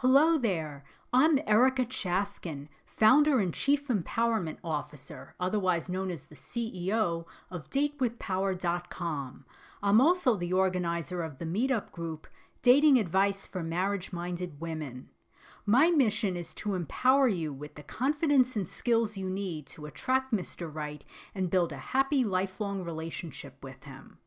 Hello there. I'm Erica CHAFKIN, founder and Chief Empowerment Officer, otherwise known as the CEO of datewithpower.com. I'm also the organizer of the meetup group, Dating Advice for Marriage-Minded Women. My mission is to empower you with the confidence and skills you need to attract Mr. Right and build a happy, lifelong relationship with him.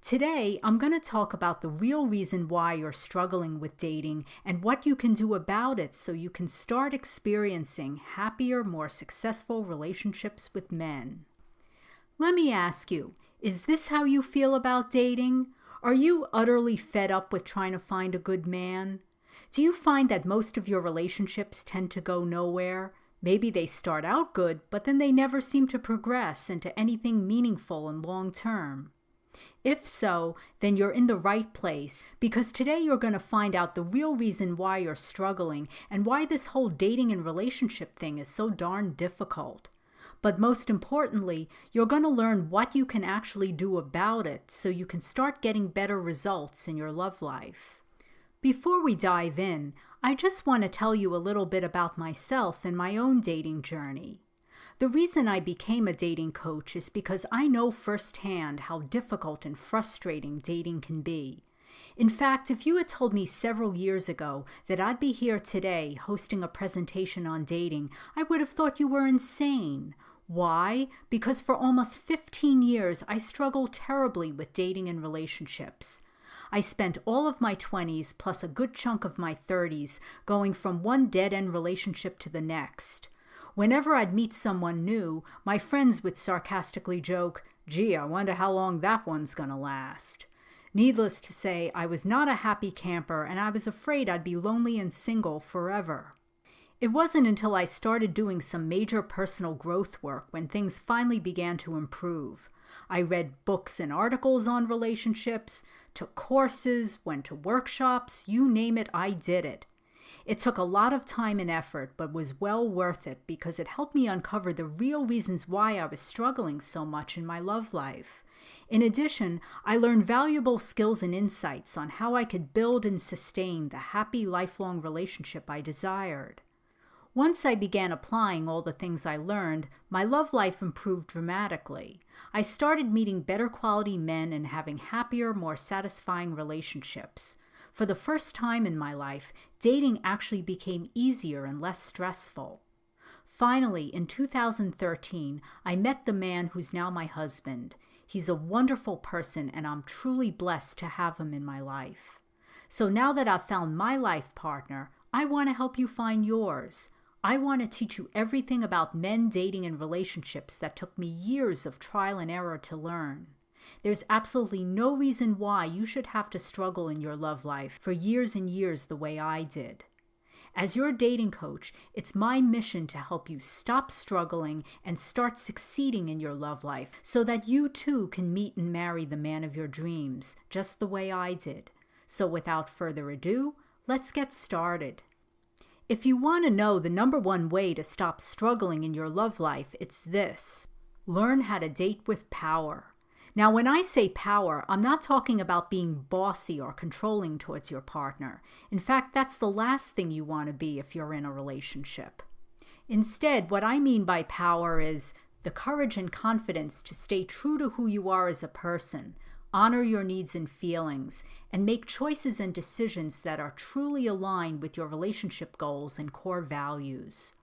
Today, I'm going to talk about the real reason why you're struggling with dating and what you can do about it so you can start experiencing happier, more successful relationships with men. Let me ask you, is this how you feel about dating? Are you utterly fed up with trying to find a good man? Do you find that most of your relationships tend to go nowhere? Maybe they start out good, but then they never seem to progress into anything meaningful and long-term. If so, then you're in the right place, because today you're going to find out the real reason why you're struggling and why this whole dating and relationship thing is so darn difficult. But most importantly, you're going to learn what you can actually do about it so you can start getting better results in your love life. Before we dive in, I just want to tell you a little bit about myself and my own dating journey. The reason I became a dating coach is because I know firsthand how difficult and frustrating dating can be. In fact, if you had told me several years ago that I'd be here today hosting a presentation on dating, I would have thought you were insane. Why? Because for almost 15 years, I struggled terribly with dating and relationships. I spent all of my 20s plus a good chunk of my 30s going from one dead-end relationship to the next. Whenever I'd meet someone new, my friends would sarcastically joke, "Gee, I wonder how long that one's gonna last." Needless to say, I was not a happy camper and I was afraid I'd be lonely and single forever. It wasn't until I started doing some major personal growth work when things finally began to improve. I read books and articles on relationships, took courses, went to workshops, you name it, I did it. It took a lot of time and effort, but was well worth it because it helped me uncover the real reasons why I was struggling so much in my love life. In addition, I learned valuable skills and insights on how I could build and sustain the happy, lifelong relationship I desired. Once I began applying all the things I learned, my love life improved dramatically. I started meeting better quality men and having happier, more satisfying relationships. For the first time in my life, dating actually became easier and less stressful. Finally, in 2013, I met the man who's now my husband. He's a wonderful person, and I'm truly blessed to have him in my life. So now that I've found my life partner, I want to help you find yours. I want to teach you everything about men dating and relationships that took me years of trial and error to learn. There's absolutely no reason why you should have to struggle in your love life for years and years the way I did. As your dating coach, it's my mission to help you stop struggling and start succeeding in your love life so that you too can meet and marry the man of your dreams, just the way I did. So without further ado, let's get started. If you want to know the number one way to stop struggling in your love life, it's this: learn how to date with power. Now, when I say power, I'm not talking about being bossy or controlling towards your partner. In fact, that's the last thing you want to be if you're in a relationship. Instead, what I mean by power is the courage and confidence to stay true to who you are as a person, honor your needs and feelings, and make choices and decisions that are truly aligned with your relationship goals and core values.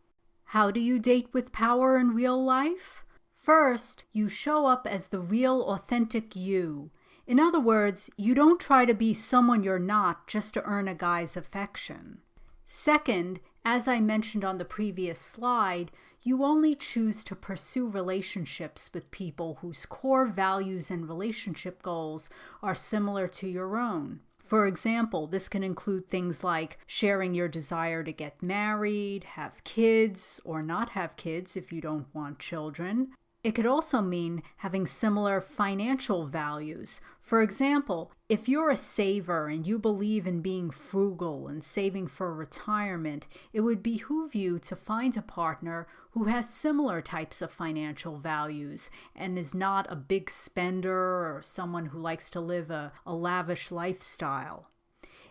How do you date with power in real life? First, you show up as the real, authentic you. In other words, you don't try to be someone you're not just to earn a guy's affection. Second, as I mentioned on the previous slide, you only choose to pursue relationships with people whose core values and relationship goals are similar to your own. For example, this can include things like sharing your desire to get married, have kids, or not have kids if you don't want children. It could also mean having similar financial values. For example, if you're a saver and you believe in being frugal and saving for retirement, it would behoove you to find a partner who has similar types of financial values and is not a big spender or someone who likes to live a lavish lifestyle.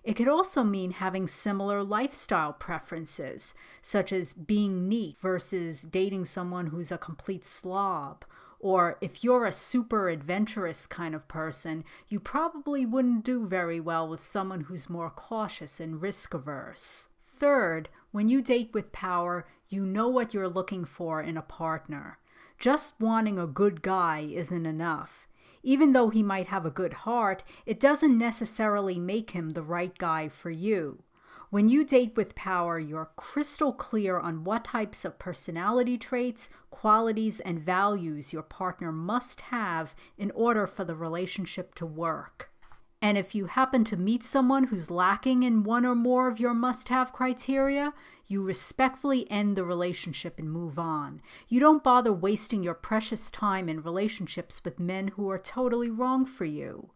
It could also mean having similar lifestyle preferences, such as being neat versus dating someone who's a complete slob. Or if you're a super adventurous kind of person, you probably wouldn't do very well with someone who's more cautious and risk-averse. Third, when you date with power, you know what you're looking for in a partner. Just wanting a good guy isn't enough. Even though he might have a good heart, it doesn't necessarily make him the right guy for you. When you date with power, you're crystal clear on what types of personality traits, qualities, and values your partner must have in order for the relationship to work. And if you happen to meet someone who's lacking in one or more of your must-have criteria, you respectfully end the relationship and move on. You don't bother wasting your precious time in relationships with men who are totally wrong for you.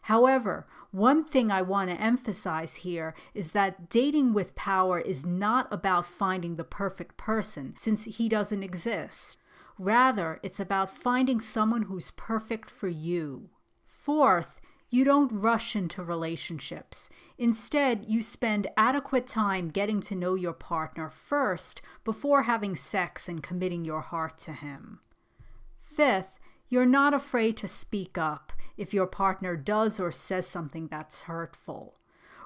However, one thing I want to emphasize here is that dating with power is not about finding the perfect person, since he doesn't exist. Rather, it's about finding someone who's perfect for you. Fourth, you don't rush into relationships. Instead, you spend adequate time getting to know your partner first before having sex and committing your heart to him. Fifth, you're not afraid to speak up if your partner does or says something that's hurtful.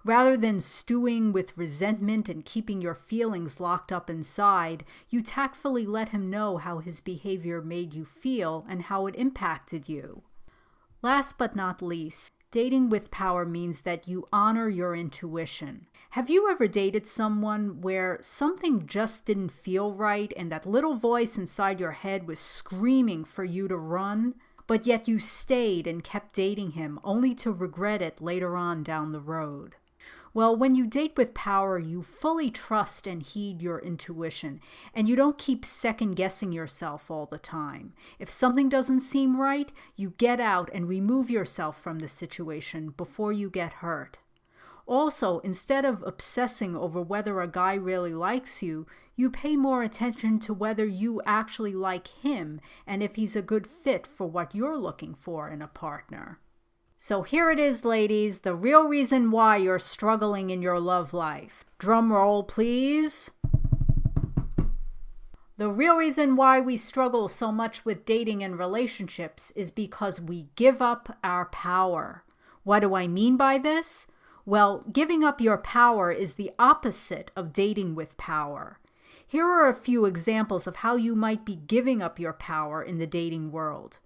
Rather than stewing with resentment and keeping your feelings locked up inside, you tactfully let him know how his behavior made you feel and how it impacted you. Last but not least, dating with power means that you honor your intuition. Have you ever dated someone where something just didn't feel right and that little voice inside your head was screaming for you to run, but yet you stayed and kept dating him only to regret it later on down the road? Well, when you date with power, you fully trust and heed your intuition, and you don't keep second-guessing yourself all the time. If something doesn't seem right, you get out and remove yourself from the situation before you get hurt. Also, instead of obsessing over whether a guy really likes you, you pay more attention to whether you actually like him and if he's a good fit for what you're looking for in a partner. So here it is, ladies, the real reason why you're struggling in your love life. Drum roll, please. The real reason why we struggle so much with dating and relationships is because we give up our power. What do I mean by this? Well, giving up your power is the opposite of dating with power. Here are a few examples of how you might be giving up your power in the dating world.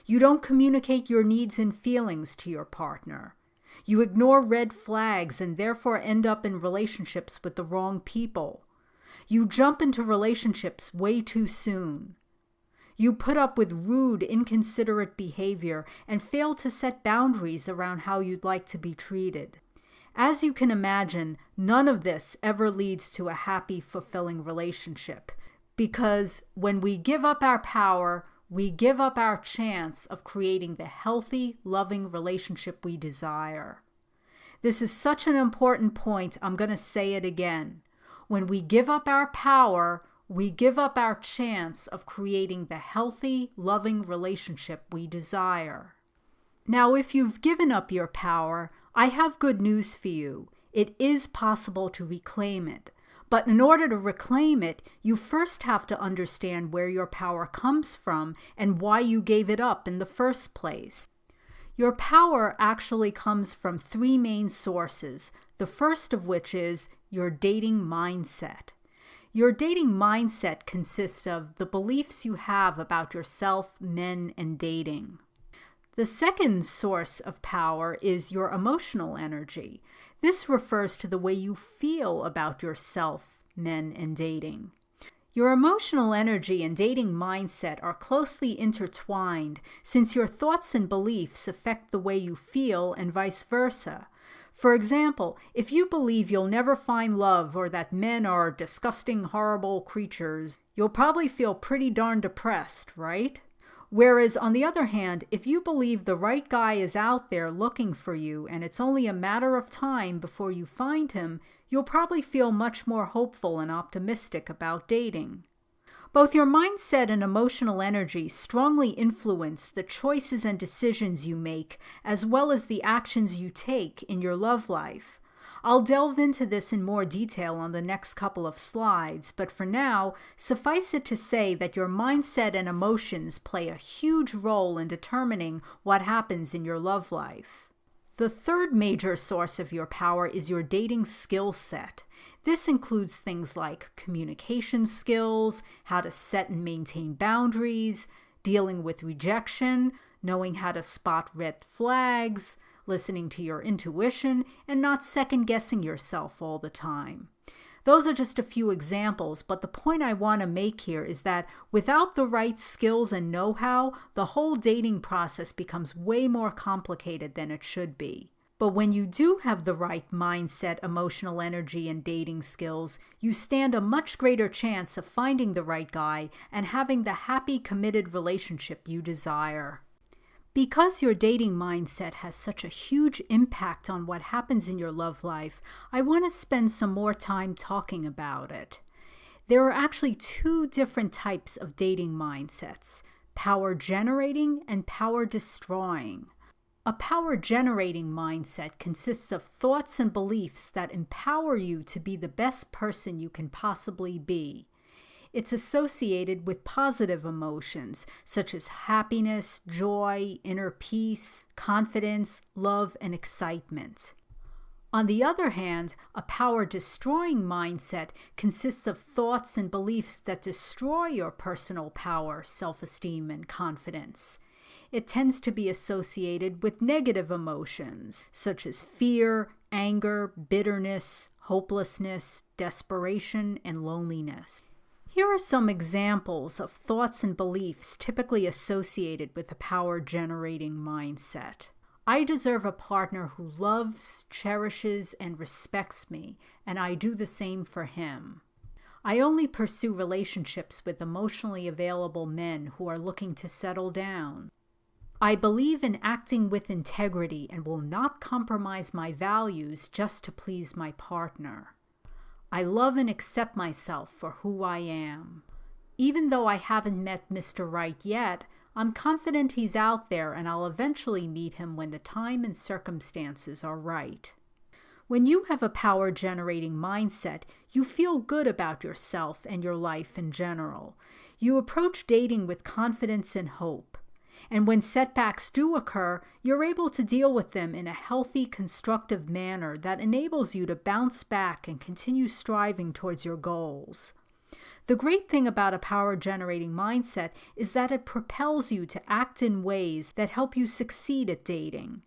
You don't communicate your needs and feelings to your partner. You ignore red flags and therefore end up in relationships with the wrong people. You jump into relationships way too soon. You put up with rude, inconsiderate behavior and fail to set boundaries around how you'd like to be treated. As you can imagine, none of this ever leads to a happy, fulfilling relationship, because when we give up our power, we give up our chance of creating the healthy, loving relationship we desire. This is such an important point, I'm going to say it again. When we give up our power, we give up our chance of creating the healthy, loving relationship we desire. Now, if you've given up your power, I have good news for you. It is possible to reclaim it. But in order to reclaim it, you first have to understand where your power comes from and why you gave it up in the first place. Your power actually comes from three main sources, the first of which is your dating mindset. Your dating mindset consists of the beliefs you have about yourself, men, and dating. The second source of power is your emotional energy. This refers to the way you feel about yourself, men, and dating. Your emotional energy and dating mindset are closely intertwined since your thoughts and beliefs affect the way you feel and vice versa. For example, if you believe you'll never find love or that men are disgusting, horrible creatures, you'll probably feel pretty darn depressed, right? Whereas, on the other hand, if you believe the right guy is out there looking for you and it's only a matter of time before you find him, you'll probably feel much more hopeful and optimistic about dating. Both your mindset and emotional energy strongly influence the choices and decisions you make, as well as the actions you take in your love life. I'll delve into this in more detail on the next couple of slides, but for now, suffice it to say that your mindset and emotions play a huge role in determining what happens in your love life. The third major source of your power is your dating skill set. This includes things like communication skills, how to set and maintain boundaries, dealing with rejection, knowing how to spot red flags, listening to your intuition, and not second-guessing yourself all the time. Those are just a few examples, but the point I want to make here is that without the right skills and know-how, the whole dating process becomes way more complicated than it should be. But when you do have the right mindset, emotional energy, and dating skills, you stand a much greater chance of finding the right guy and having the happy, committed relationship you desire. Because your dating mindset has such a huge impact on what happens in your love life, I want to spend some more time talking about it. There are actually two different types of dating mindsets: power generating and power destroying. A power generating mindset consists of thoughts and beliefs that empower you to be the best person you can possibly be. It's associated with positive emotions such as happiness, joy, inner peace, confidence, love, and excitement. On the other hand, a power-destroying mindset consists of thoughts and beliefs that destroy your personal power, self-esteem, and confidence. It tends to be associated with negative emotions such as fear, anger, bitterness, hopelessness, desperation, and loneliness. Here are some examples of thoughts and beliefs typically associated with a power-generating mindset. I deserve a partner who loves, cherishes, and respects me, and I do the same for him. I only pursue relationships with emotionally available men who are looking to settle down. I believe in acting with integrity and will not compromise my values just to please my partner. I love and accept myself for who I am. Even though I haven't met Mr. Right yet, I'm confident he's out there and I'll eventually meet him when the time and circumstances are right. When you have a power-generating mindset, you feel good about yourself and your life in general. You approach dating with confidence and hope. And when setbacks do occur, you're able to deal with them in a healthy, constructive manner that enables you to bounce back and continue striving towards your goals. The great thing about a power-generating mindset is that it propels you to act in ways that help you succeed at dating.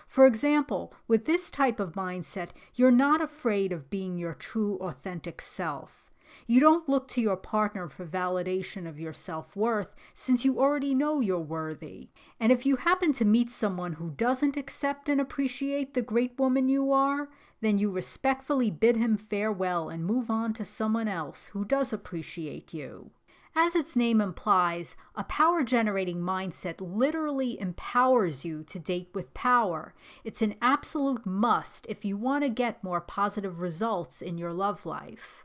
For example, with this type of mindset, you're not afraid of being your true, authentic self. You don't look to your partner for validation of your self-worth since you already know you're worthy. And if you happen to meet someone who doesn't accept and appreciate the great woman you are, then you respectfully bid him farewell and move on to someone else who does appreciate you. As its name implies, a power-generating mindset literally empowers you to date with power. It's an absolute must if you want to get more positive results in your love life.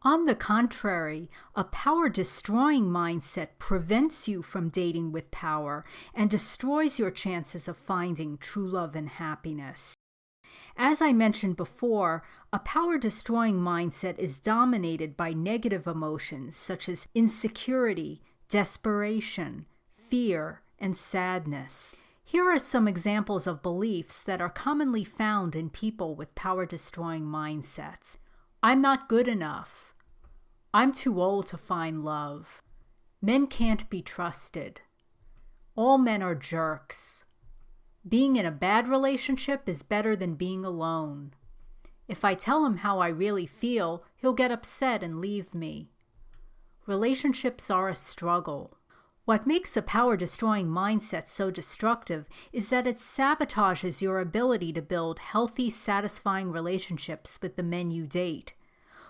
On the contrary, a power-destroying mindset prevents you from dating with power and destroys your chances of finding true love and happiness. As I mentioned before, a power-destroying mindset is dominated by negative emotions such as insecurity, desperation, fear, and sadness. Here are some examples of beliefs that are commonly found in people with power-destroying mindsets. I'm not good enough. I'm too old to find love. Men can't be trusted. All men are jerks. Being in a bad relationship is better than being alone. If I tell him how I really feel, he'll get upset and leave me. Relationships are a struggle. What makes a power-destroying mindset so destructive is that it sabotages your ability to build healthy, satisfying relationships with the men you date.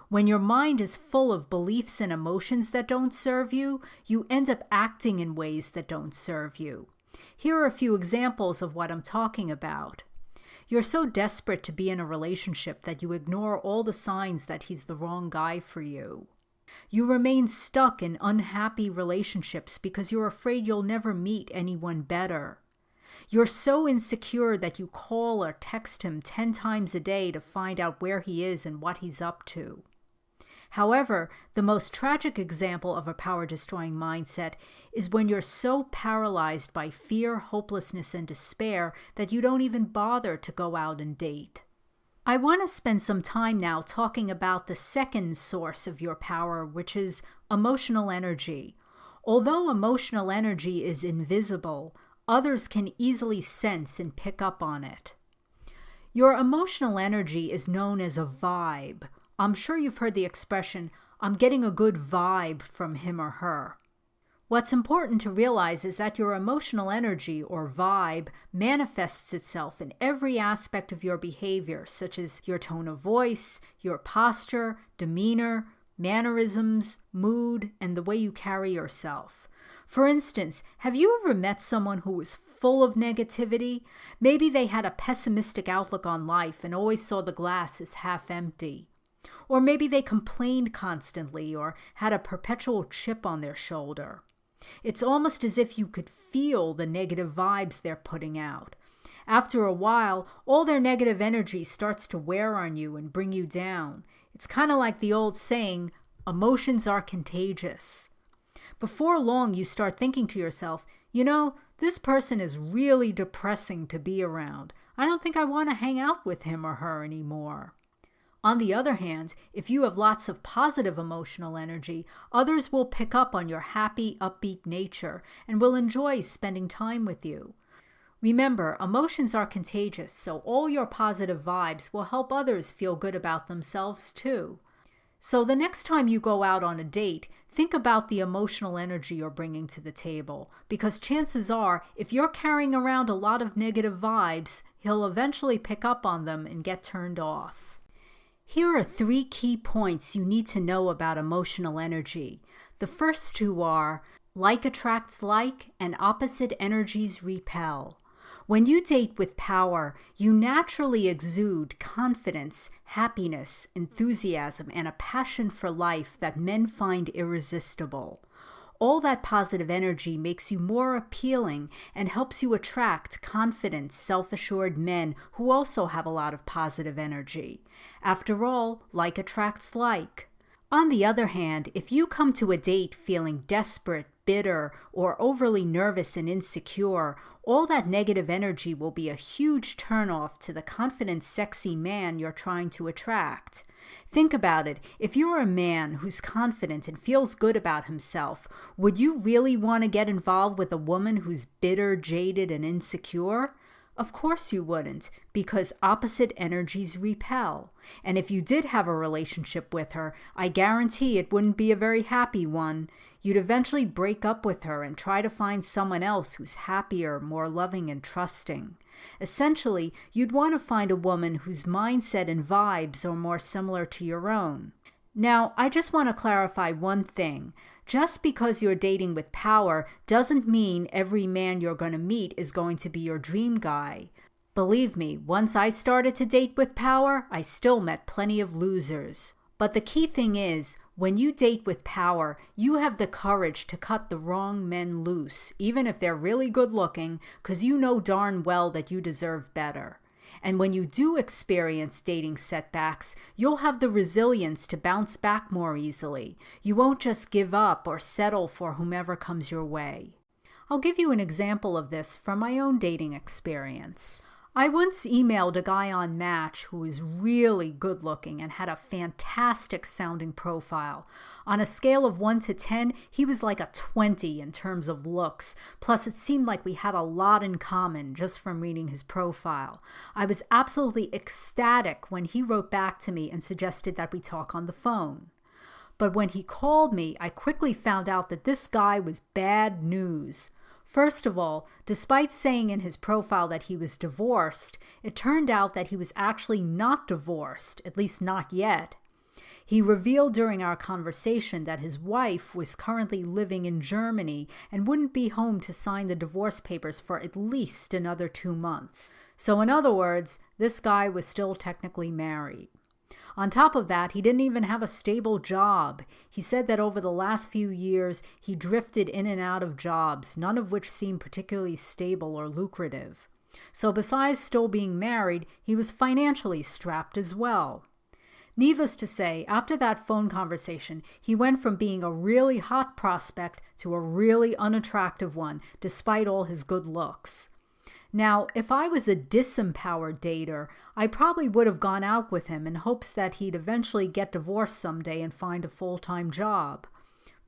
When your mind is full of beliefs and emotions that don't serve you, you end up acting in ways that don't serve you. Here are a few examples of what I'm talking about. You're so desperate to be in a relationship that you ignore all the signs that he's the wrong guy for you. You remain stuck in unhappy relationships because you're afraid you'll never meet anyone better. You're so insecure that you call or text him 10 times a day to find out where he is and what he's up to. However, the most tragic example of a power-destroying mindset is when you're so paralyzed by fear, hopelessness, and despair that you don't even bother to go out and date. I want to spend some time now talking about the second source of your power, which is emotional energy. Although emotional energy is invisible, others can easily sense and pick up on it. Your emotional energy is known as a vibe. I'm sure you've heard the expression, "I'm getting a good vibe from him or her." What's important to realize is that your emotional energy, or vibe, manifests itself in every aspect of your behavior, such as your tone of voice, your posture, demeanor, mannerisms, mood, and the way you carry yourself. For instance, have you ever met someone who was full of negativity? Maybe they had a pessimistic outlook on life and always saw the glass as half empty. Or maybe they complained constantly or had a perpetual chip on their shoulder. It's almost as if you could feel the negative vibes they're putting out. After a while, all their negative energy starts to wear on you and bring you down. It's kind of like the old saying, emotions are contagious. Before long, you start thinking to yourself, this person is really depressing to be around. I don't think I want to hang out with him or her anymore. On the other hand, if you have lots of positive emotional energy, others will pick up on your happy, upbeat nature and will enjoy spending time with you. Remember, emotions are contagious, so all your positive vibes will help others feel good about themselves too. So the next time you go out on a date, think about the emotional energy you're bringing to the table, because chances are, if you're carrying around a lot of negative vibes, he'll eventually pick up on them and get turned off. Here are 3 key points you need to know about emotional energy. The first 2 are, like attracts like and opposite energies repel. When you date with power, you naturally exude confidence, happiness, enthusiasm, and a passion for life that men find irresistible. All that positive energy makes you more appealing and helps you attract confident, self-assured men who also have a lot of positive energy. After all, like attracts like. On the other hand, if you come to a date feeling desperate, bitter, or overly nervous and insecure, all that negative energy will be a huge turnoff to the confident, sexy man you're trying to attract. Think about it. If you're a man who's confident and feels good about himself, would you really want to get involved with a woman who's bitter, jaded, and insecure? Of course you wouldn't, because opposite energies repel. And if you did have a relationship with her, I guarantee it wouldn't be a very happy one. You'd eventually break up with her and try to find someone else who's happier, more loving, and trusting. Essentially, you'd want to find a woman whose mindset and vibes are more similar to your own. Now, I just want to clarify one thing. Just because you're dating with power doesn't mean every man you're going to meet is going to be your dream guy. Believe me, once I started to date with power, I still met plenty of losers. But the key thing is, when you date with power, you have the courage to cut the wrong men loose, even if they're really good looking, because you know darn well that you deserve better. And when you do experience dating setbacks, you'll have the resilience to bounce back more easily. You won't just give up or settle for whomever comes your way. I'll give you an example of this from my own dating experience. I once emailed a guy on Match who was really good looking and had a fantastic sounding profile. On a scale of 1 to 10, he was like a 20 in terms of looks. Plus, it seemed like we had a lot in common just from reading his profile. I was absolutely ecstatic when he wrote back to me and suggested that we talk on the phone. But when he called me, I quickly found out that this guy was bad news. First of all, despite saying in his profile that he was divorced, it turned out that he was actually not divorced, at least not yet. He revealed during our conversation that his wife was currently living in Germany and wouldn't be home to sign the divorce papers for at least another 2 months. So in other words, this guy was still technically married. On top of that, he didn't even have a stable job. He said that over the last few years, he drifted in and out of jobs, none of which seemed particularly stable or lucrative. So besides still being married, he was financially strapped as well. Needless to say, after that phone conversation, he went from being a really hot prospect to a really unattractive one, despite all his good looks. Now, if I was a disempowered dater, I probably would have gone out with him in hopes that he'd eventually get divorced someday and find a full-time job.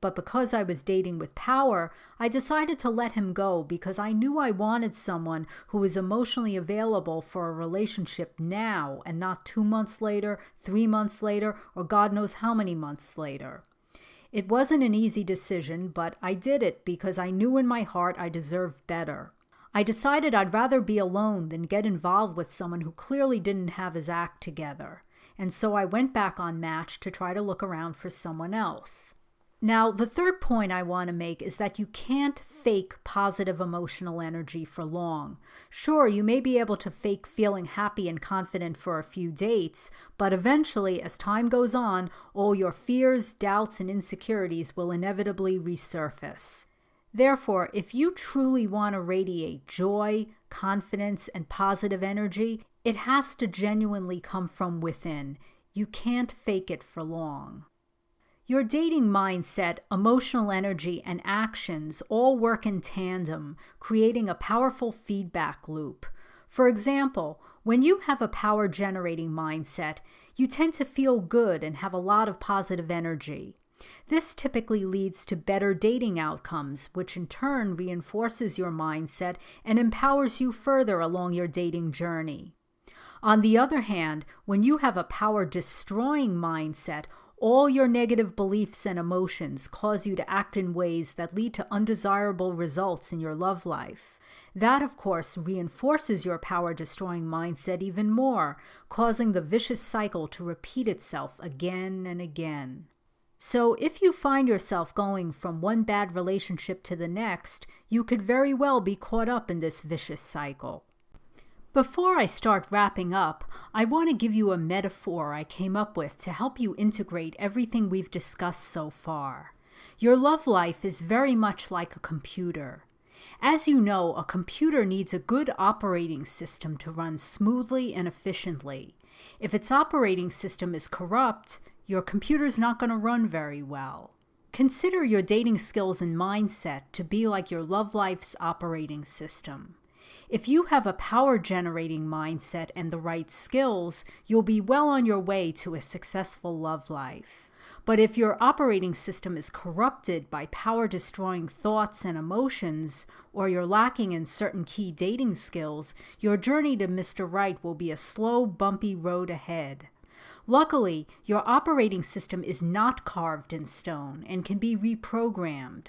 But because I was dating with power, I decided to let him go because I knew I wanted someone who was emotionally available for a relationship now and not 2 months later, 3 months later, or God knows how many months later. It wasn't an easy decision, but I did it because I knew in my heart I deserved better. I decided I'd rather be alone than get involved with someone who clearly didn't have his act together. And so I went back on Match to try to look around for someone else. Now, the third point I want to make is that you can't fake positive emotional energy for long. Sure, you may be able to fake feeling happy and confident for a few dates, but eventually, as time goes on, all your fears, doubts, and insecurities will inevitably resurface. Therefore, if you truly want to radiate joy, confidence, and positive energy, it has to genuinely come from within. You can't fake it for long. Your dating mindset, emotional energy, and actions all work in tandem, creating a powerful feedback loop. For example, when you have a power-generating mindset, you tend to feel good and have a lot of positive energy. This typically leads to better dating outcomes, which in turn reinforces your mindset and empowers you further along your dating journey. On the other hand, when you have a power-destroying mindset, all your negative beliefs and emotions cause you to act in ways that lead to undesirable results in your love life. That, of course, reinforces your power-destroying mindset even more, causing the vicious cycle to repeat itself again and again. So if you find yourself going from one bad relationship to the next, you could very well be caught up in this vicious cycle. Before I start wrapping up, I want to give you a metaphor I came up with to help you integrate everything we've discussed so far. Your love life is very much like a computer. As you know, a computer needs a good operating system to run smoothly and efficiently. If its operating system is corrupt, your computer's not going to run very well. Consider your dating skills and mindset to be like your love life's operating system. If you have a power-generating mindset and the right skills, you'll be well on your way to a successful love life. But if your operating system is corrupted by power-destroying thoughts and emotions, or you're lacking in certain key dating skills, your journey to Mr. Right will be a slow, bumpy road ahead. Luckily, your operating system is not carved in stone and can be reprogrammed.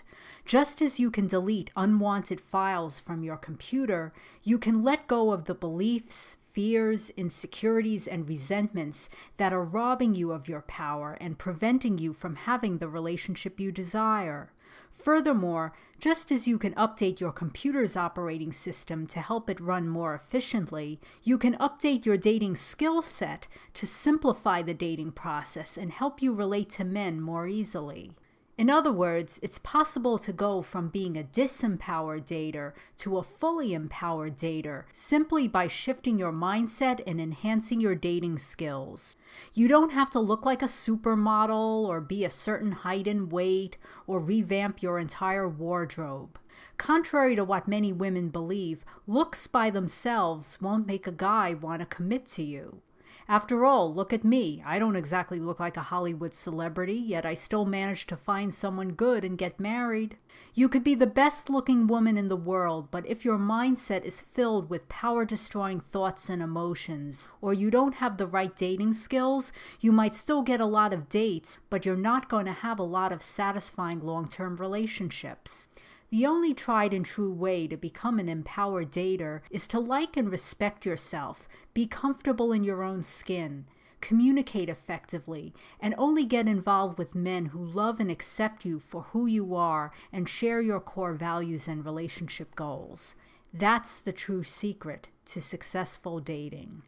Just as you can delete unwanted files from your computer, you can let go of the beliefs, fears, insecurities, and resentments that are robbing you of your power and preventing you from having the relationship you desire. Furthermore, just as you can update your computer's operating system to help it run more efficiently, you can update your dating skill set to simplify the dating process and help you relate to men more easily. In other words, it's possible to go from being a disempowered dater to a fully empowered dater simply by shifting your mindset and enhancing your dating skills. You don't have to look like a supermodel or be a certain height and weight or revamp your entire wardrobe. Contrary to what many women believe, looks by themselves won't make a guy want to commit to you. After all, look at me. I don't exactly look like a Hollywood celebrity, yet I still managed to find someone good and get married. You could be the best-looking woman in the world, but if your mindset is filled with power-destroying thoughts and emotions, or you don't have the right dating skills, you might still get a lot of dates, but you're not going to have a lot of satisfying long-term relationships. The only tried and true way to become an empowered dater is to like and respect yourself, be comfortable in your own skin, communicate effectively, and only get involved with men who love and accept you for who you are and share your core values and relationship goals. That's the true secret to successful dating.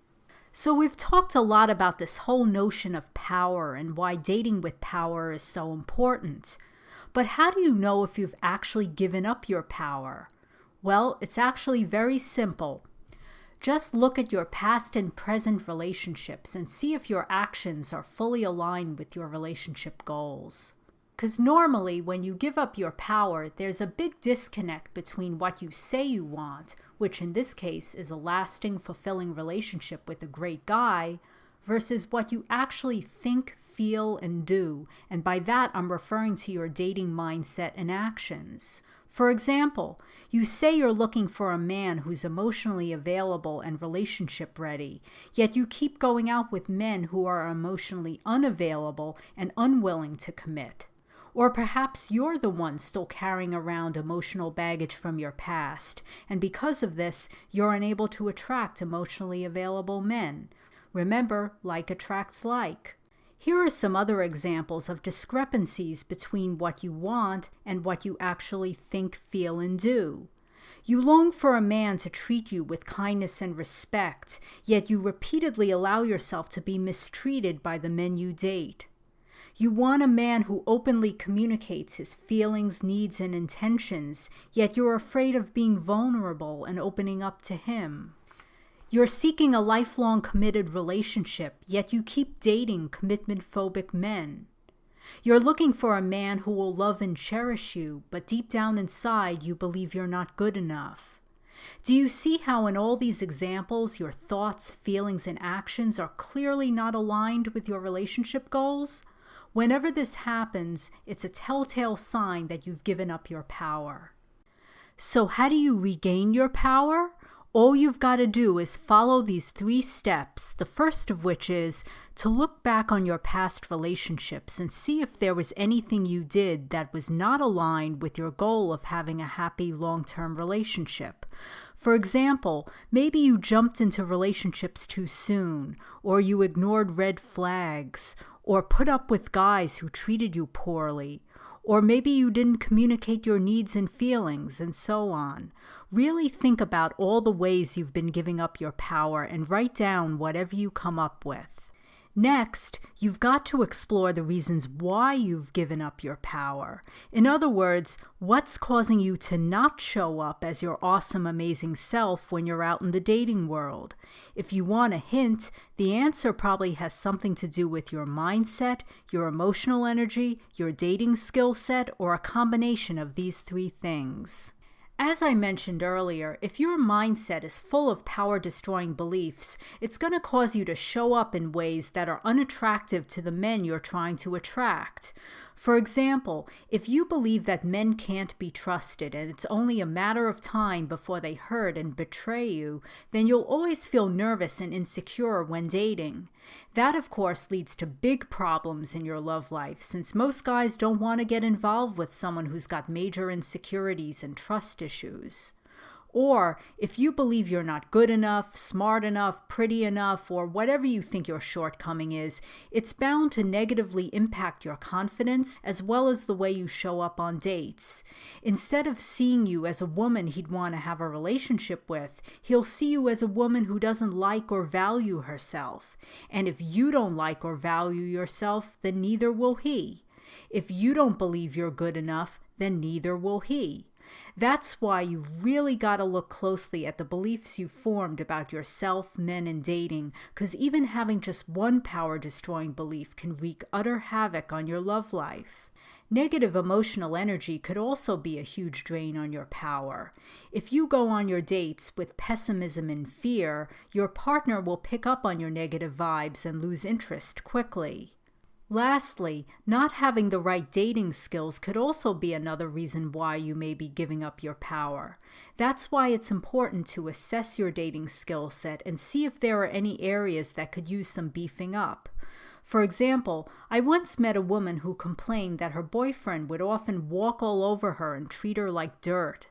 So we've talked a lot about this whole notion of power and why dating with power is so important. But how do you know if you've actually given up your power? Well, it's actually very simple. Just look at your past and present relationships and see if your actions are fully aligned with your relationship goals. Because normally when you give up your power, there's a big disconnect between what you say you want, which in this case is a lasting, fulfilling relationship with a great guy, versus what you actually think, feel, and do. And by that, I'm referring to your dating mindset and actions. For example, you say you're looking for a man who's emotionally available and relationship ready, yet you keep going out with men who are emotionally unavailable and unwilling to commit. Or perhaps you're the one still carrying around emotional baggage from your past, and because of this, you're unable to attract emotionally available men. Remember, like attracts like. Here are some other examples of discrepancies between what you want and what you actually think, feel, and do. You long for a man to treat you with kindness and respect, yet you repeatedly allow yourself to be mistreated by the men you date. You want a man who openly communicates his feelings, needs, and intentions, yet you're afraid of being vulnerable and opening up to him. You're seeking a lifelong committed relationship, yet you keep dating commitment-phobic men. You're looking for a man who will love and cherish you, but deep down inside you believe you're not good enough. Do you see how in all these examples your thoughts, feelings, and actions are clearly not aligned with your relationship goals? Whenever this happens, it's a telltale sign that you've given up your power. So how do you regain your power? All you've got to do is follow these 3 steps, the first of which is to look back on your past relationships and see if there was anything you did that was not aligned with your goal of having a happy long-term relationship. For example, maybe you jumped into relationships too soon, or you ignored red flags, or put up with guys who treated you poorly, or maybe you didn't communicate your needs and feelings, and so on. Really think about all the ways you've been giving up your power and write down whatever you come up with. Next, you've got to explore the reasons why you've given up your power. In other words, what's causing you to not show up as your awesome, amazing self when you're out in the dating world? If you want a hint, the answer probably has something to do with your mindset, your emotional energy, your dating skill set, or a combination of these 3 things. As I mentioned earlier, if your mindset is full of power-destroying beliefs, it's going to cause you to show up in ways that are unattractive to the men you're trying to attract. For example, if you believe that men can't be trusted and it's only a matter of time before they hurt and betray you, then you'll always feel nervous and insecure when dating. That, of course, leads to big problems in your love life, since most guys don't want to get involved with someone who's got major insecurities and trust issues. Or if you believe you're not good enough, smart enough, pretty enough, or whatever you think your shortcoming is, it's bound to negatively impact your confidence as well as the way you show up on dates. Instead of seeing you as a woman he'd want to have a relationship with, he'll see you as a woman who doesn't like or value herself. And if you don't like or value yourself, then neither will he. If you don't believe you're good enough, then neither will he. That's why you've really got to look closely at the beliefs you've formed about yourself, men, and dating, because even having just one power-destroying belief can wreak utter havoc on your love life. Negative emotional energy could also be a huge drain on your power. If you go on your dates with pessimism and fear, your partner will pick up on your negative vibes and lose interest quickly. Lastly, not having the right dating skills could also be another reason why you may be giving up your power. That's why it's important to assess your dating skill set and see if there are any areas that could use some beefing up. For example, I once met a woman who complained that her boyfriend would often walk all over her and treat her like dirt.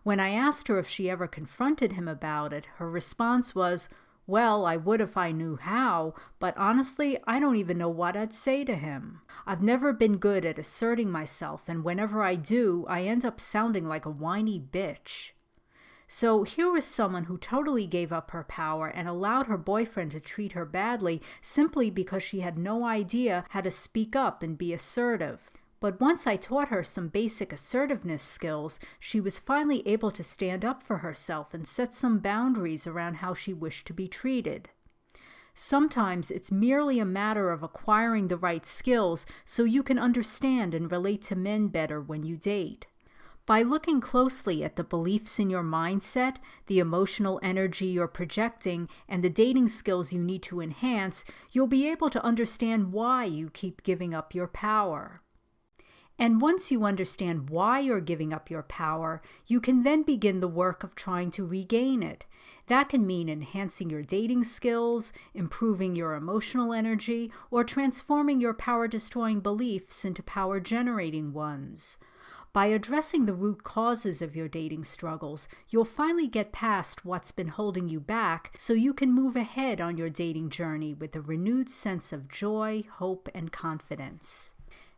When I asked her if she ever confronted him about it, her response was, "Well, I would if I knew how, but honestly, I don't even know what I'd say to him. I've never been good at asserting myself, and whenever I do, I end up sounding like a whiny bitch." So here was someone who totally gave up her power and allowed her boyfriend to treat her badly simply because she had no idea how to speak up and be assertive. But once I taught her some basic assertiveness skills, she was finally able to stand up for herself and set some boundaries around how she wished to be treated. Sometimes it's merely a matter of acquiring the right skills so you can understand and relate to men better when you date. By looking closely at the beliefs in your mindset, the emotional energy you're projecting, and the dating skills you need to enhance, you'll be able to understand why you keep giving up your power. And once you understand why you're giving up your power, you can then begin the work of trying to regain it. That can mean enhancing your dating skills, improving your emotional energy, or transforming your power-destroying beliefs into power-generating ones. By addressing the root causes of your dating struggles, you'll finally get past what's been holding you back so you can move ahead on your dating journey with a renewed sense of joy, hope, and confidence.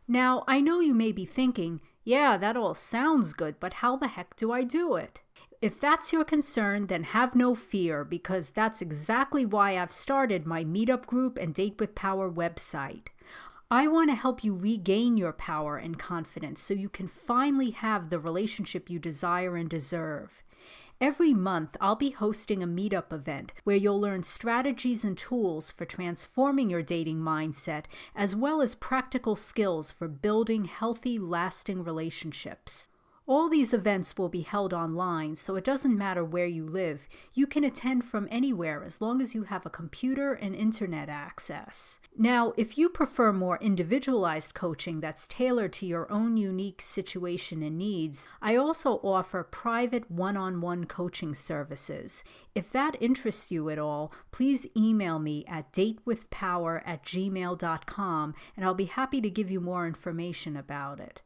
Now, I know you may be thinking, yeah, that all sounds good, but how the heck do I do it? If that's your concern, then have no fear, because that's exactly why I've started my Meetup group and Date with Power website. I want to help you regain your power and confidence so you can finally have the relationship you desire and deserve. Every month, I'll be hosting a meetup event where you'll learn strategies and tools for transforming your dating mindset, as well as practical skills for building healthy, lasting relationships. All these events will be held online, so it doesn't matter where you live. You can attend from anywhere as long as you have a computer and internet access. Now, if you prefer more individualized coaching that's tailored to your own unique situation and needs, I also offer private one-on-one coaching services. If that interests you at all, please email me at datewithpower@gmail.com and I'll be happy to give you more information about it.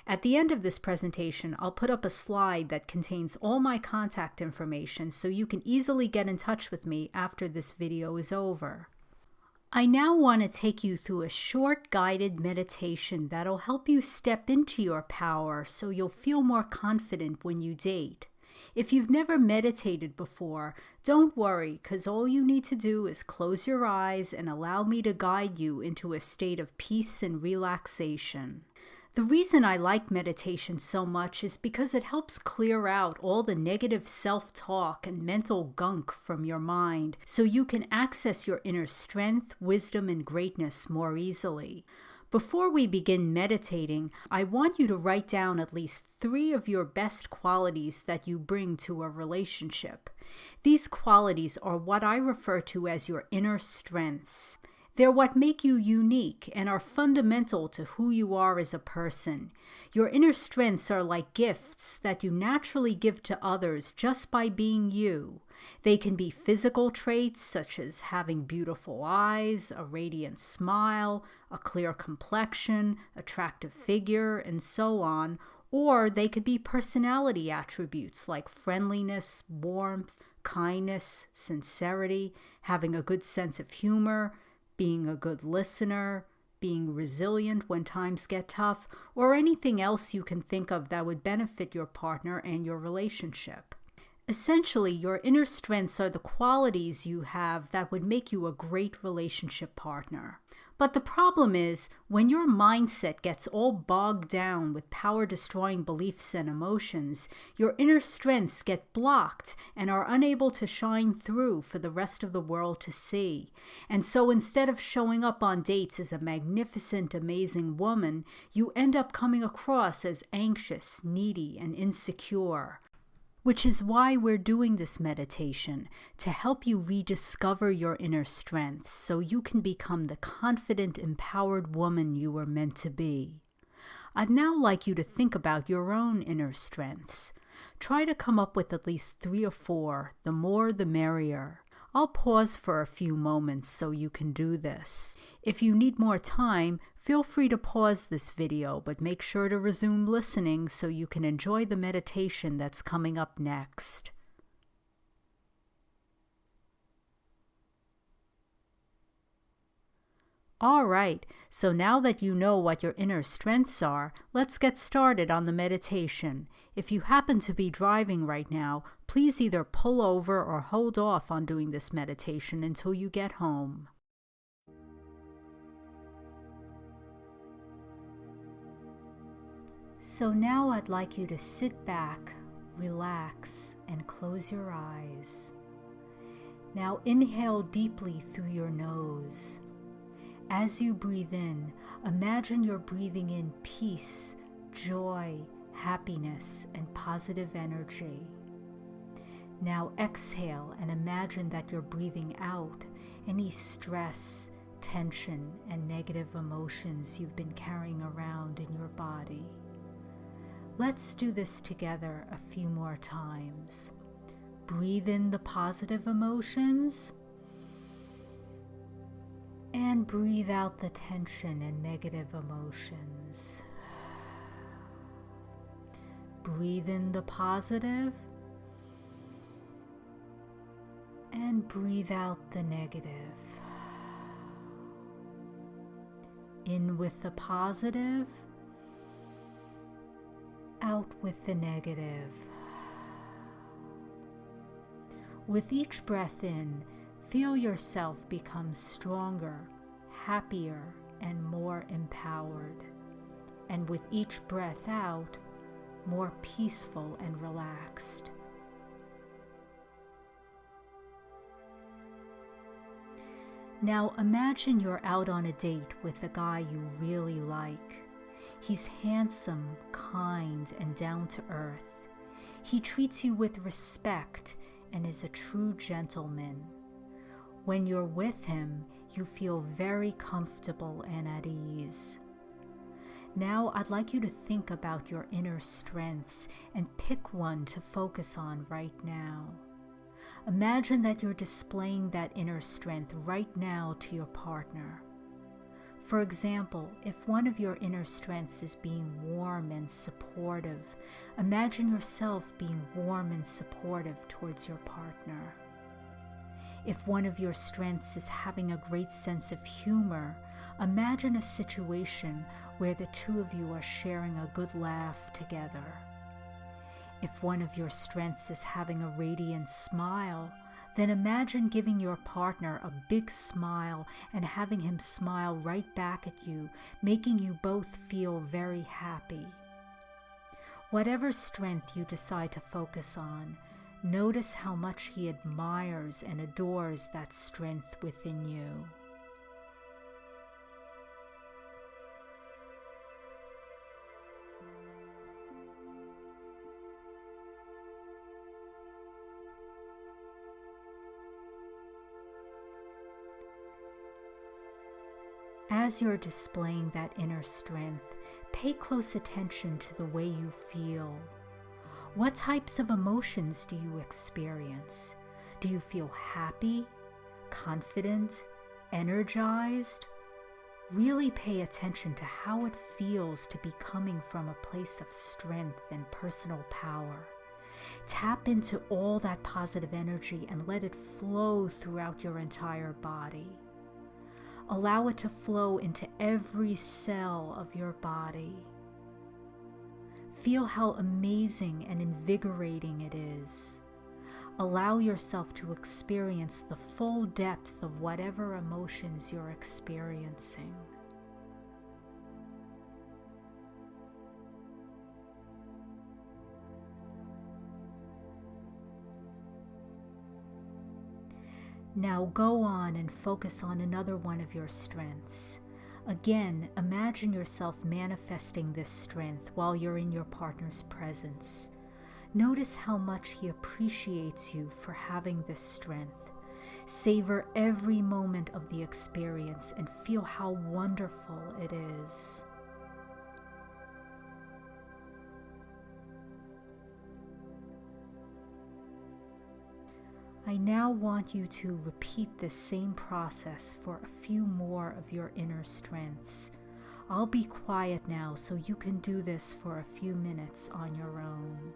At the end of this presentation, I'll put up a slide that contains all my contact information so you can easily get in touch with me after this video is over. I now want to take you through a short guided meditation that'll help you step into your power so you'll feel more confident when you date. If you've never meditated before, don't worry, because all you need to do is close your eyes and allow me to guide you into a state of peace and relaxation. The reason I like meditation so much is because it helps clear out all the negative self-talk and mental gunk from your mind so you can access your inner strength, wisdom, and greatness more easily. Before we begin meditating, I want you to write down at least 3 of your best qualities that you bring to a relationship. These qualities are what I refer to as your inner strengths. They're what make you unique and are fundamental to who you are as a person. Your inner strengths are like gifts that you naturally give to others just by being you. They can be physical traits such as having beautiful eyes, a radiant smile, a clear complexion, attractive figure, and so on. Or they could be personality attributes like friendliness, warmth, kindness, sincerity, having a good sense of humor, being a good listener, being resilient when times get tough, or anything else you can think of that would benefit your partner and your relationship. Essentially, your inner strengths are the qualities you have that would make you a great relationship partner. But the problem is, when your mindset gets all bogged down with power-destroying beliefs and emotions, your inner strengths get blocked and are unable to shine through for the rest of the world to see. And so instead of showing up on dates as a magnificent, amazing woman, you end up coming across as anxious, needy, and insecure. Which is why we're doing this meditation, to help you rediscover your inner strengths so you can become the confident, empowered woman you were meant to be. I'd now like you to think about your own inner strengths. Try to come up with at least 3 or 4, the more the merrier. I'll pause for a few moments so you can do this. If you need more time, feel free to pause this video, but make sure to resume listening so you can enjoy the meditation that's coming up next. All right, so now that you know what your inner strengths are, let's get started on the meditation. If you happen to be driving right now, please either pull over or hold off on doing this meditation until you get home. So now I'd like you to sit back, relax, and close your eyes. Now inhale deeply through your nose. As you breathe in, imagine you're breathing in peace, joy, happiness, and positive energy. Now exhale and imagine that you're breathing out any stress, tension, and negative emotions you've been carrying around in your body. Let's do this together a few more times. Breathe in the positive emotions and breathe out the tension and negative emotions. Breathe in the positive and breathe out the negative. In with the positive, out with the negative. With each breath in, feel yourself become stronger, happier, and more empowered. And with each breath out, more peaceful and relaxed. Now imagine you're out on a date with a guy you really like. He's handsome, kind, and down to earth. He treats you with respect and is a true gentleman. When you're with him, you feel very comfortable and at ease. Now I'd like you to think about your inner strengths and pick one to focus on right now. Imagine that you're displaying that inner strength right now to your partner. For example, if one of your inner strengths is being warm and supportive, imagine yourself being warm and supportive towards your partner. If one of your strengths is having a great sense of humor, imagine a situation where the two of you are sharing a good laugh together. If one of your strengths is having a radiant smile, then imagine giving your partner a big smile and having him smile right back at you, making you both feel very happy. Whatever strength you decide to focus on, notice how much he admires and adores that strength within you. As you're displaying that inner strength, pay close attention to the way you feel. What types of emotions do you experience? Do you feel happy, confident, energized? Really pay attention to how it feels to be coming from a place of strength and personal power. Tap into all that positive energy and let it flow throughout your entire body. Allow it to flow into every cell of your body. Feel how amazing and invigorating it is. Allow yourself to experience the full depth of whatever emotions you're experiencing. Now go on and focus on another one of your strengths. Again, imagine yourself manifesting this strength while you're in your partner's presence. Notice how much he appreciates you for having this strength. Savor every moment of the experience and feel how wonderful it is. I now want you to repeat this same process for a few more of your inner strengths. I'll be quiet now so you can do this for a few minutes on your own.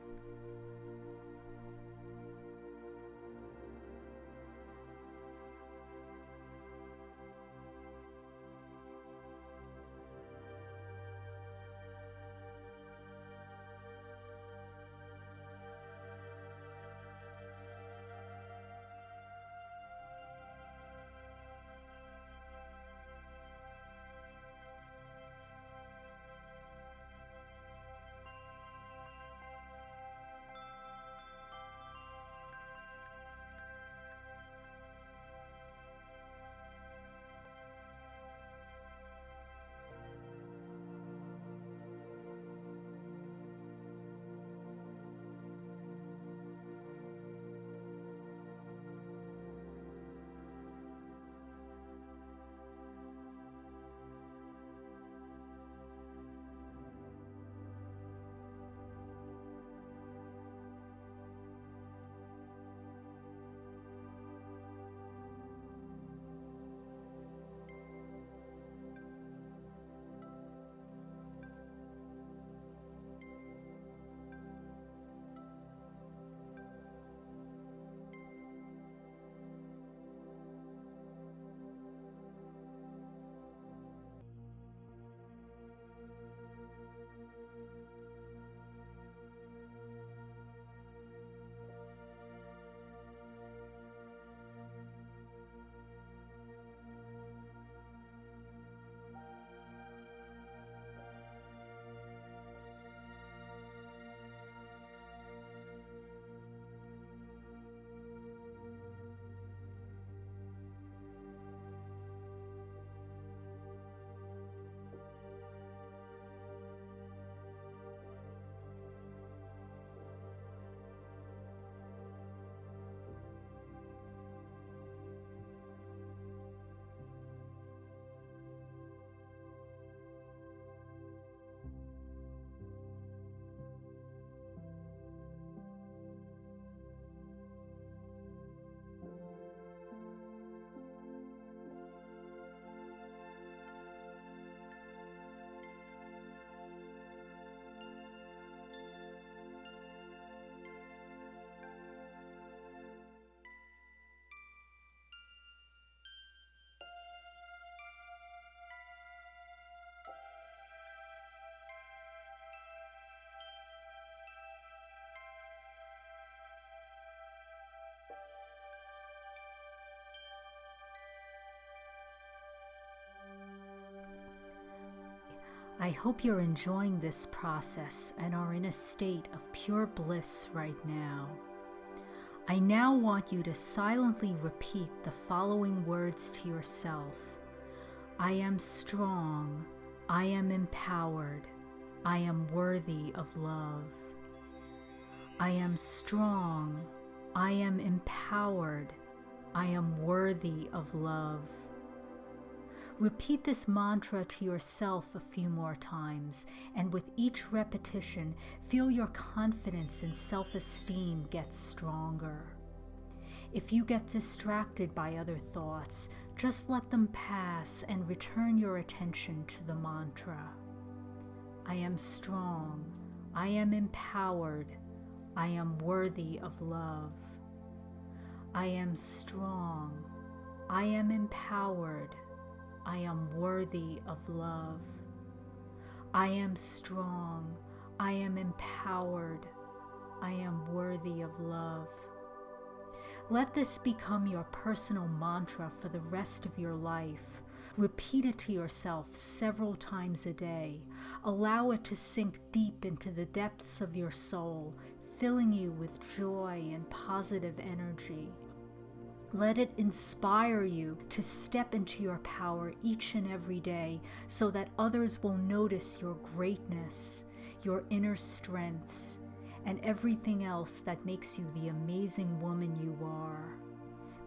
I hope you're enjoying this process and are in a state of pure bliss right now. I now want you to silently repeat the following words to yourself. I am strong. I am empowered. I am worthy of love. I am strong. I am empowered. I am worthy of love. Repeat this mantra to yourself a few more times, and with each repetition, feel your confidence and self-esteem get stronger. If you get distracted by other thoughts, just let them pass and return your attention to the mantra. I am strong. I am empowered. I am worthy of love. I am strong. I am empowered. I am worthy of love. I am strong. I am empowered. I am worthy of love. Let this become your personal mantra for the rest of your life. Repeat it to yourself several times a day. Allow it to sink deep into the depths of your soul, filling you with joy and positive energy. Let it inspire you to step into your power each and every day so that others will notice your greatness, your inner strengths, and everything else that makes you the amazing woman you are.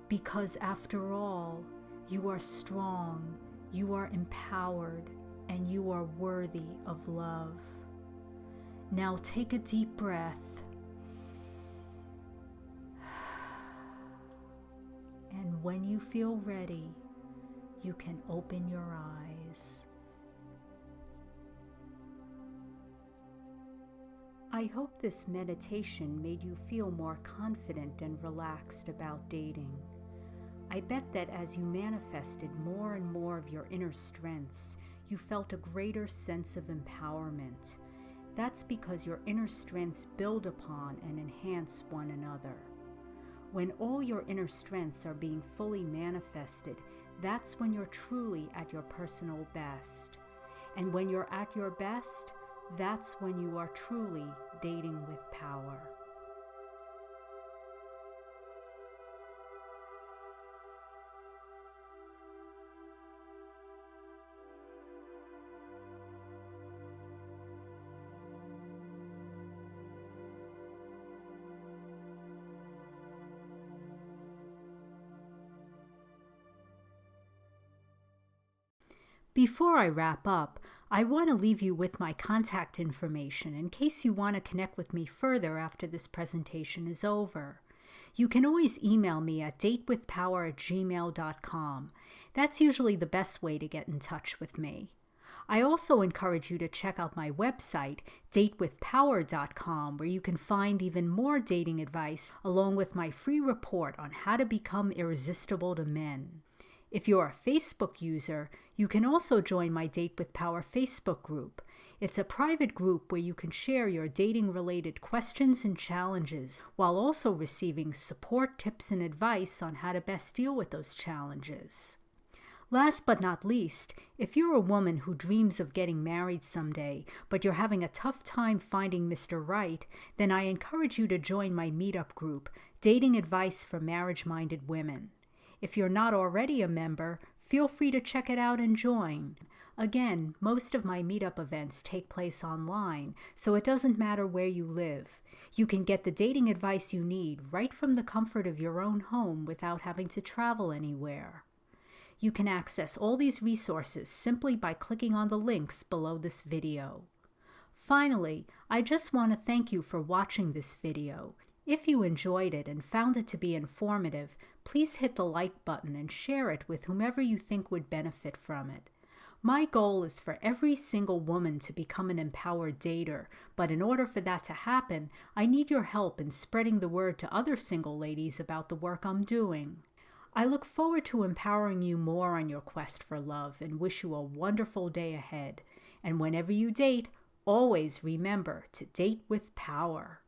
Because after all, you are strong, you are empowered, and you are worthy of love. Now take a deep breath. And when you feel ready, you can open your eyes. I hope this meditation made you feel more confident and relaxed about dating. I bet that as you manifested more and more of your inner strengths, you felt a greater sense of empowerment. That's because your inner strengths build upon and enhance one another. When all your inner strengths are being fully manifested, that's when you're truly at your personal best. And when you're at your best, that's when you are truly dating with power. Before I wrap up, I want to leave you with my contact information in case you want to connect with me further after this presentation is over. You can always email me at datewithpower@gmail.com. That's usually the best way to get in touch with me. I also encourage you to check out my website, datewithpower.com, where you can find even more dating advice along with my free report on how to become irresistible to men. If you're a Facebook user, you can also join my Date with Power Facebook group. It's a private group where you can share your dating-related questions and challenges while also receiving support, tips, and advice on how to best deal with those challenges. Last but not least, if you're a woman who dreams of getting married someday, but you're having a tough time finding Mr. Right, then I encourage you to join my meetup group, Dating Advice for Marriage-Minded Women. If you're not already a member, feel free to check it out and join. Again, most of my meetup events take place online, so it doesn't matter where you live. You can get the dating advice you need right from the comfort of your own home without having to travel anywhere. You can access all these resources simply by clicking on the links below this video. Finally, I just want to thank you for watching this video. If you enjoyed it and found it to be informative, please hit the like button and share it with whomever you think would benefit from it. My goal is for every single woman to become an empowered dater, but in order for that to happen, I need your help in spreading the word to other single ladies about the work I'm doing. I look forward to empowering you more on your quest for love and wish you a wonderful day ahead. And whenever you date, always remember to date with power.